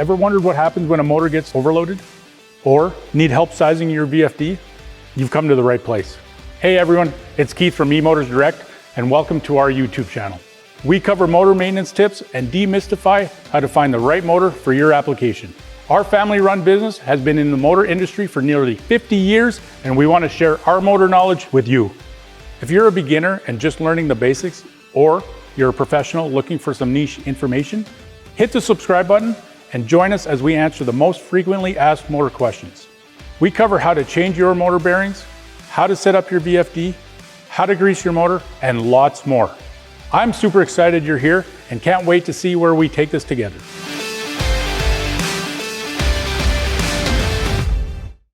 Ever wondered what happens when a motor gets overloaded? Or need help sizing your VFD? You've come to the right place. Hey everyone, it's Keith from eMotors Direct, and welcome to our YouTube channel. We cover motor maintenance tips and demystify how to find the right motor for your application. Our family-run business has been in the motor industry for nearly 50 years, and we want to share our motor knowledge with you. If you're a beginner and just learning the basics, or you're a professional looking for some niche information, hit the subscribe button and join us as we answer the most frequently asked motor questions. We cover how to change your motor bearings, how to set up your VFD, how to grease your motor, and lots more. I'm super excited you're here and can't wait to see where we take this together.